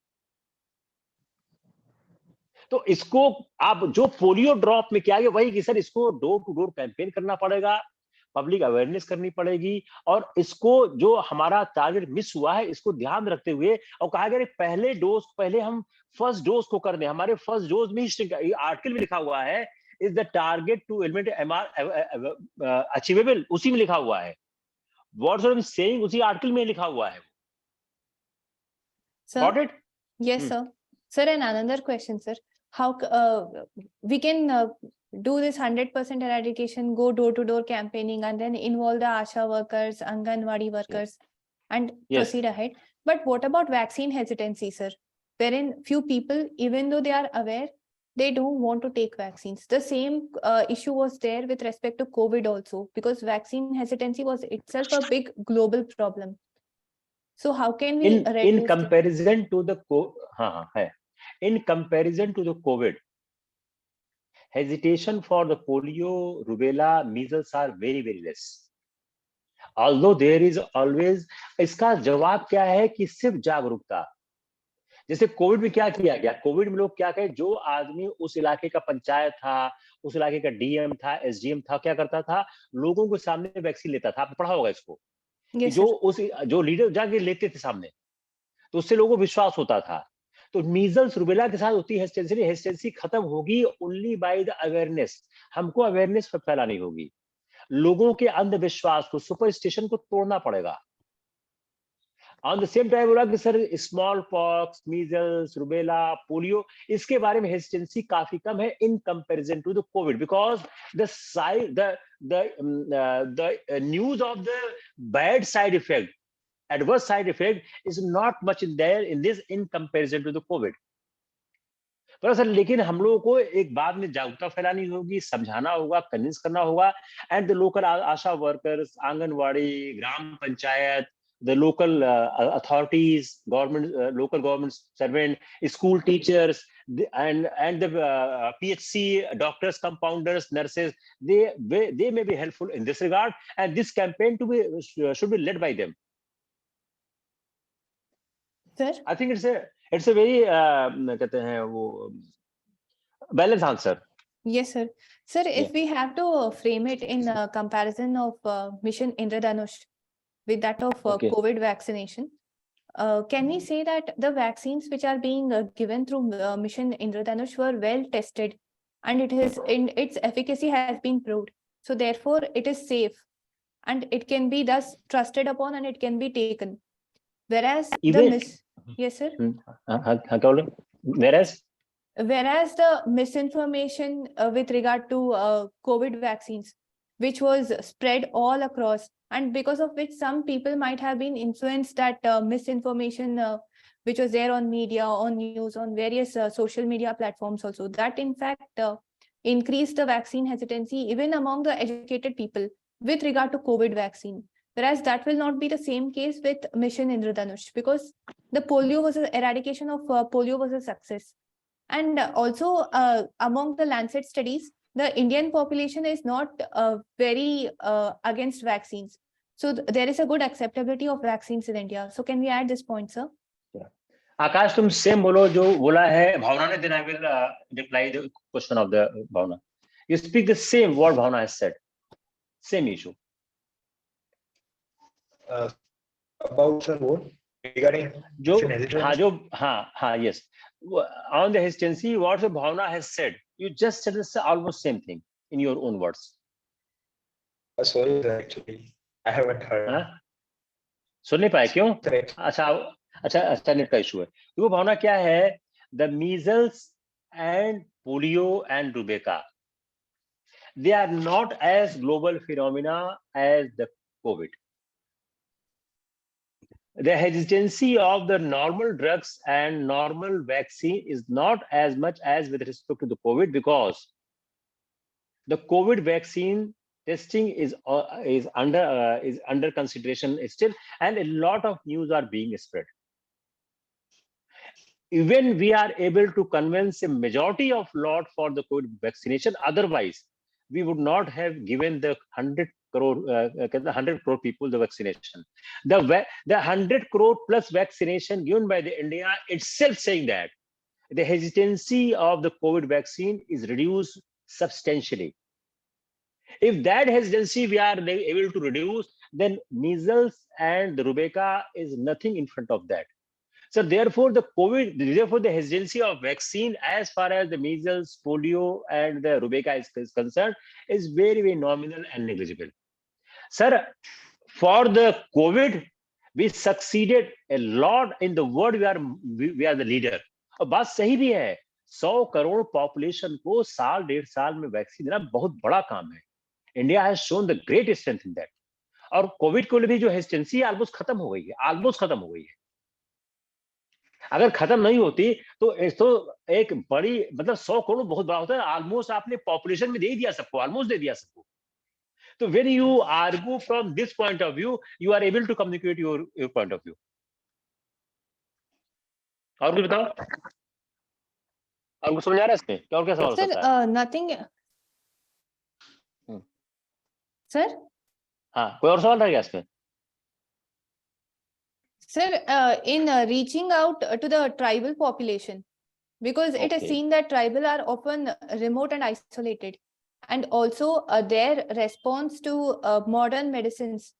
तो इसको आप जो पोलियो ड्रॉप में किया गया वही कि सर इसको डोर टू डोर कैंपेन करना पड़ेगा, पब्लिक अवेयरनेस करनी पड़ेगी, और इसको जो हमारा टारगेट मिस हुआ है इसको ध्यान रखते हुए, और कहा गया पहले डोज, पहले हम फर्स्ट डोज को कर दें। हमारे फर्स्ट डोज में ही आर्टिकल में लिखा हुआ है is the target to eliminate achievable, उसी में लिखा हुआ है। व्हाट्स आई एम सेइंग उसी आर्टिकल में लिखा हुआ है। Sir? Got it? Yes, sir. Sir, and another question, sir. How we can do this 100% eradication, go door to door campaigning, and then involve the ASHA workers, Anganwadi workers, and Yes. proceed ahead. But what about vaccine hesitancy, sir? Wherein few people, even though they are aware, they do want to take vaccines. The same issue was there with respect to COVID also, because vaccine hesitancy was itself a big global problem. So how can we in reduce it? comparison to the in comparison to the COVID, hesitation for the polio, rubella, measles are very, very less. Although there is always, इसका जवाब क्या है कि सिर्फ जागरूकता. जैसे Covid में क्या किया गया, कोविड में लोग क्या कहे, जो आदमी उस इलाके का पंचायत था, उस इलाके का डीएम था, एसडीएम था, क्या करता था, लोगों के सामने वैक्सीन लेता था. आपने पढ़ा होगा इसको. Yes, जो लीडर जाके लेते थे सामने, तो उससे लोगों को विश्वास होता था. तो मीजल्स रुबेला के साथ होती है हेस्टेंसी. हेस्टेंसी खत्म होगी ओनली बाय द अवेयरनेस. हमको अवेयरनेस फैलानी होगी. लोगों के अंधविश्वास को, सुपरस्टिशन को तोड़ना पड़ेगा. ऑन द सेम टाइम बोला कि sir smallpox, measles, rubella, polio, इसके बारे में हेजिटेंसी काफी कम है in comparison to the COVID, because the news of the bad side effect, adverse side effect is not much in there in this in comparison to the COVID. पर sir लेकिन हम लोगों को एक बात में जागरूकता फैलानी होगी, समझाना होगा, कन्विंस करना होगा. And the local Asha workers, anganwadi, gram panchayat, the local authorities, government, local government servant, school teachers, and the PHC doctors, compounders, nurses, they may be helpful in this regard, and this campaign should be led by them. sir. I think it's a very कहते हैं वो balanced answer. Yes, sir. Sir, if we have to frame it in comparison of Mission Indradhanush with that of COVID vaccination, can we say that the vaccines which are being given through Mission Indradhanush were well tested, and its efficacy has been proved. So therefore, it is safe, and it can be thus trusted upon, and it can be taken. Whereas yes, sir. Whereas the misinformation with regard to COVID vaccines, which was spread all across, and because of which some people might have been influenced, that misinformation which was there on media, on news, on various social media platforms also, that in fact increased the vaccine hesitancy even among the educated people with regard to COVID vaccine. Whereas that will not be the same case with Mission Indradhanush, because the eradication of polio was a success. And also among the Lancet studies, the Indian population is not very against vaccines. So there is a good acceptability of vaccines in India. So can we add this point, sir? आकाश, तुम same बोलो जो बोला है भावना ने. Then I will reply the question of the Bhavana. You speak the same what Bhavana has said. Same issue. About the what regarding yes. On the hesitancy, what the Bhavana has said, you just said the almost same thing in your own words. Sorry, actually, I haven't heard. सुन नहीं पाए क्यों? अच्छा net का issue है. तो वो भावना क्या है? The measles and polio and rubella, they are not as global phenomena as the COVID. The hesitancy of the normal drugs and normal vaccine is not as much as with respect to the COVID, because the COVID vaccine testing is under consideration still, and a lot of news are being spread. Even we are able to convince a majority of lot for the COVID vaccination, otherwise we would not have given the 100 crore people the vaccination. The 100 crore plus vaccination given by the India itself saying that the hesitancy of the COVID vaccine is reduced substantially. If that hesitancy we are able to reduce, then measles and the rubella is nothing in front of that. So therefore the hesitancy of vaccine as far as the measles, polio and the rubella is concerned is very, very nominal and negligible. Sir, for the COVID, we succeeded a lot in the world. We are the leader. और बात सही भी है. 100 crore population को साल 1.5 साल में vaccine देना बहुत बड़ा काम है. India has shown the great strength in that. और कोविड को भी जो हेजिटेंसी ऑलमोस्ट खत्म हो गई है. अगर खत्म नहीं होती तो एक बड़ी मतलब 100 करोड़ बहुत बड़ा होता है, ऑलमोस्ट आपने पॉपुलेशन में दे दिया सबको, ऑलमोस्ट दे दिया सबको। तो when you argue from this point of view, you are able to communicate your point of view. और कुछ बताओ, और कुछ समझ आ रहा है इसमें, क्या और क्या सवाल हो Sir, सकता है? nothing. Sir? हाँ, कोई और सवाल रह गया इसमें? Sir, in reaching out to the tribal population, because it is Okay. seen that tribal are often remote and isolated, and also their response to modern medicines,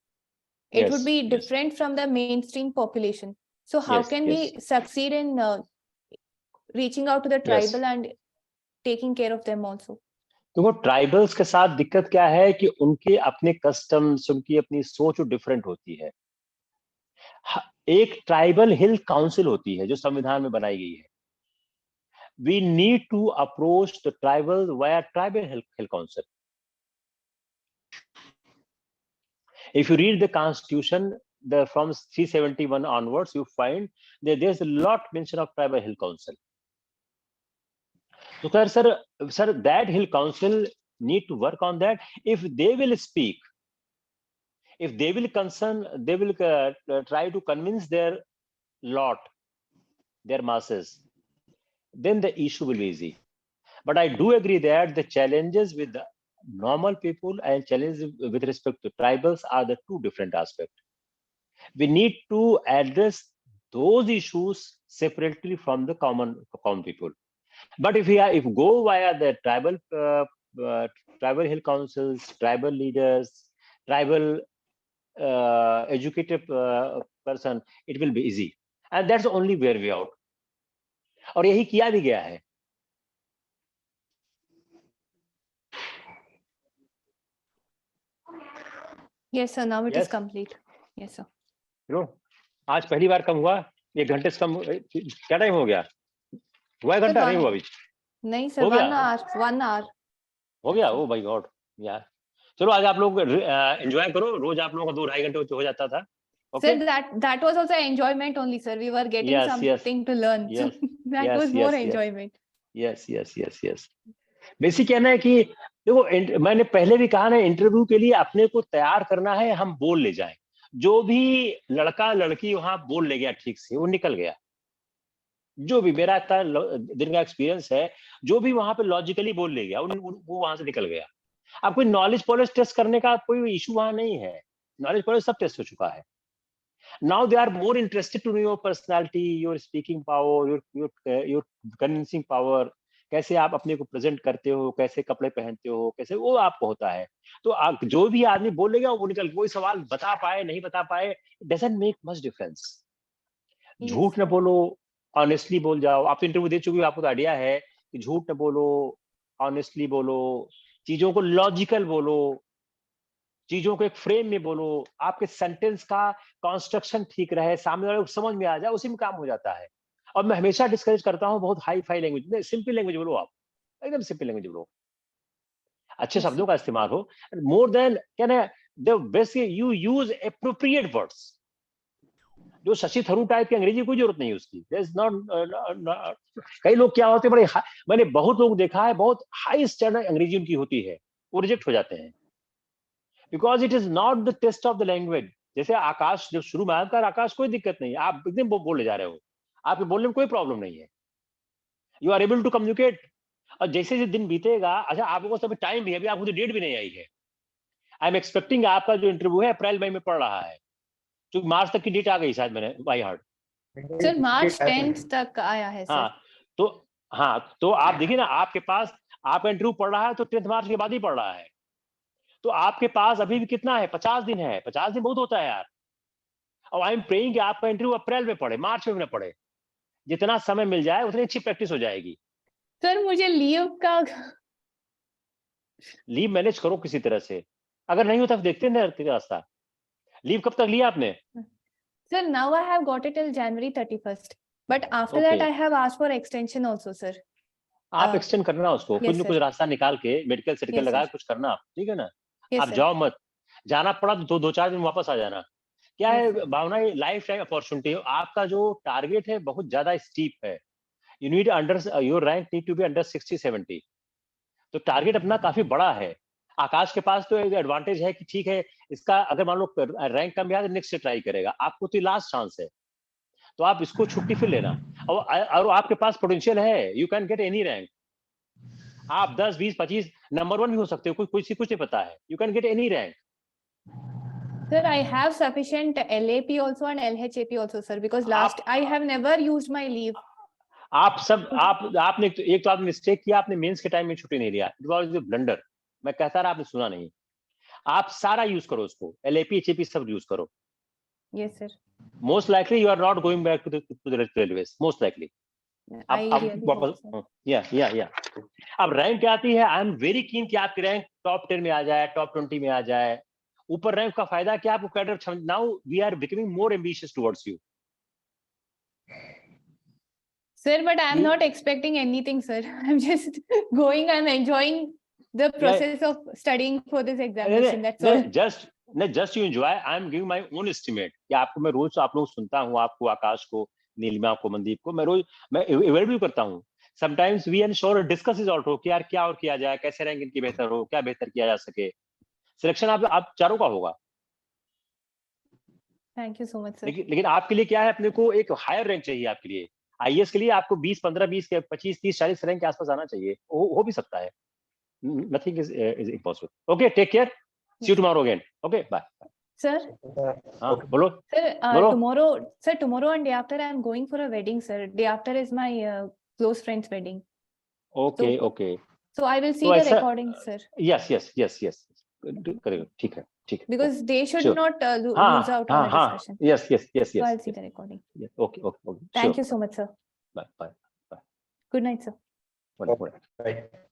it Yes, would be yes. different from the mainstream population. So how Yes, can yes. we succeed in reaching out to the Yes. tribal and taking care of them also? देखो tribals के साथ दिक्कत क्या है कि उनके अपने customs, उनकी अपनी सोच डिफरेंट होती है। एक ट्राइबल हिल काउंसिल होती है जो संविधान में बनाई गई है। We need to approach the tribal via tribal hill council. If you read the constitution, from 371 onwards, you find that there's a lot mention of tribal hill council. So sir, that hill council need to work on that. If they will speak, if they will they will try to convince their masses, then the issue will be easy. But I do agree that the challenges with the normal people and challenges with respect to tribals are the two different aspects. We need to address those issues separately from the common people. But if we go via the tribal hill councils, tribal leaders, tribal educated person, it will be easy, and that's the only way out. और यही किया भी गया है। Yes, sir. Now it is Yes. complete. Yes, sir. आज पहली बार कम हुआ, 1 घंटे से कम, क्या टाइम हो गया? हुआ 1 घंटा नहीं हुआ अभी? नहीं सर, हो गया? 1 hour. हो गया? ओ माय गॉड यार। चलो आज आप लोग एंजॉय करो, रोज आप लोगों का 2-2.5 घंटे हो जाता था। Sir, that was also enjoyment only, sir. We were getting Yes, something to learn. yes, So that yes, was more yes, enjoyment. yes. Basic कहना है कि देखो, मैंने पहले भी कहा ना, इंटरव्यू के लिए अपने को तैयार करना है, हम बोल ले जाएं। जो भी लड़का लड़की वहां बोल ले गया ठीक से, वो निकल गया। जो भी मेरा इतना दिन का एक्सपीरियंस है, जो भी वहां पे लॉजिकली बोल ले गया, वो वहां से निकल गया। अब कोई नॉलेज पॉलिश टेस्ट करने का कोई इशू वहां नहीं है, नॉलेज पॉलिश सब टेस्ट हो चुका है। Now they are more interested to know your personality, your speaking power, your convincing power, कैसे आप अपने को प्रेजेंट करते हो, कैसे कपड़े पहनते हो, कैसे वो आपको होता है। तो जो भी आदमी बोलेगा वो निकल, कोई सवाल बता पाए नहीं बता पाए, डजंट मेक मच डिफरेंस। झूठ न बोलो, ऑनेस्टली बोल जाओ। आप तो इंटरव्यू दे चुके हो, आपको तो आइडिया है कि झूठ न बोलो, ऑनेस्टली बोलो, चीजों को लॉजिकल बोलो, चीजों को एक फ्रेम में बोलो, आपके सेंटेंस का कंस्ट्रक्शन ठीक रहे, सामने वाले को समझ में आ जाए, उसी में काम हो जाता है। और मैं हमेशा डिस्करेज करता हूं बहुत हाई फाई लैंग्वेज में, सिंपल लैंग्वेज बोलो, आप एकदम सिंपल लैंग्वेज बोलो, अच्छे शब्दों का इस्तेमाल हो। More than can the best you use appropriate words. जो शशि थरूर टाइप की अंग्रेजी कोई जरूरत नहीं है उसकी। कई लोग क्या होते हैं, मैंने बहुत लोग देखा है, बहुत हाई स्टैंडर्ड अंग्रेजी उनकी होती है, वो रिजेक्ट हो जाते हैं, because it is not the test of the language. जैसे आकाश जब शुरू में आया, आकाश कोई दिक्कत नहीं, आप एकदम बोले जा रहे हो, आपके बोलने में कोई प्रॉब्लम नहीं है, you are able to communicate. और जैसे जैसे दिन बीतेगा, अच्छा आप लोगों को टाइम भी है, अभी आपको तो डेट भी नहीं आई है। आई एम एक्सपेक्टिंग आपका जो इंटरव्यू है अप्रैल मई में पड़ रहा है, क्योंकि मार्च तक की डेट आ गई शायद, मैंने by heart. Sir March 10th तक आया है सर। तो आप देखिए ना, आपके पास आपका इंटरव्यू पड़ रहा है तो 10 मार्च के बाद ही पड़ रहा है, तो आपके पास अभी भी कितना है, 50 दिन है। 50 दिन बहुत होता है यार। और आई एम प्रेइंग कि आपका इंटरव्यू अप्रैल में पड़े, मार्च में न पड़े। जितना समय मिल जाए उतनी अच्छी प्रैक्टिस हो जाएगी। सर मुझे लीव मैनेज करो किसी तरह से, अगर नहीं होता तो देखते हैं रास्ता। लीव कब तक लिया आपने? Sir now I have got it till January 31st, but after that I have asked for extension also sir. आप एक्सटेंड करना उसको, कुछ न कुछ रास्ता निकाल के, मेडिकल सर्टिफिकेट लगा कुछ करना, ठीक है ना। आप जाओ मत, जाना पड़ा तो 2-4 दिन वापस आ जाना, क्या Yes, है भावना, ये लाइफ टाइम अपॉर्चुनिटी है। आपका जो टारगेट है बहुत ज्यादा स्टीप है। You need under, your rank need to be under 60-70। तो टारगेट अपना काफी बड़ा है। आकाश के पास तो एक एडवांटेज है कि ठीक है, इसका अगर मान लो रैंक कम गया तो नेक्स्ट से ट्राई करेगा, आपको तो लास्ट चांस है, तो आप इसको छुट्टी फिर लेना। और आपके पास पोटेंशियल है, you can get any rank. आप 10, 20, 25 नंबर 1 भी हो सकते हो, कुछ नहीं पता है, you can get any rank. Sir, I have sufficient LAP also and LHAP also, sir, because last I have never used my leave. आपने एक तो आपने मिस्टेक किया, आपने मेंस के टाइम में छुट्टी नहीं लिया, इट वाज अ ब्लंडर। मैं कहता रहा, आपने सुना नहीं। आप सारा यूज करो उसको, LAP HAP सब यूज करो। Yes, sir. Most likely you are not going back to the railways, most likely. I really hope so. या अब रैंक क्या आती है, आई एम वेरी कीन कि आपकी रैंक टॉप 10 में आ जाए, टॉप 20 में आ जाए। ऊपर रैंक का फायदा क्या, आपको cadre, now we are becoming more ambitious towards you. Sir, but I'm not expecting anything, sir. I'm just going, I'm enjoying the process of studying for this examination. That's all. Just you enjoy. I am giving my own estimate कि आपको मैं रोज आप लोग सुनता हूँ, आपको, आकाश को, नीलिमा को, मनदीप को, मैं रोज मैं इवैल्यूएट भी करता हूँ। Sometimes we ensure discuss is also कि यार क्या और किया जाए, कैसे रैंक इनकी बेहतर हो, क्या बेहतर किया जा सके। सिलेक्शन आप चारों का होगा। Thank you so much, sir. लेकिन आपके लिए क्या है, अपने को एक हायर रैंक चाहिए। आपके लिए आईएएस के लिए आपको 20, 15, 20 के 25, 30, 40 रैंक के आसपास आना चाहिए। हो भी सकता है। Nothing is impossible. Okay, take care. See you tomorrow again. Okay, bye. Sir, हाँ, बोलो। sir, बोलो। tomorrow and day after I'm going for a wedding, sir. Day after is my close friend's wedding. Okay, So- okay. So I will see तो the ऐसा- recording, sir. Yes. करेगा, ठीक है। Because they should Sure. not lose हाँ, out on the हाँ, discussion. yes. So I'll see the recording. Yes, okay. Thank Sure. you so much, sir. Bye. Good night, sir. Wonderful. Right.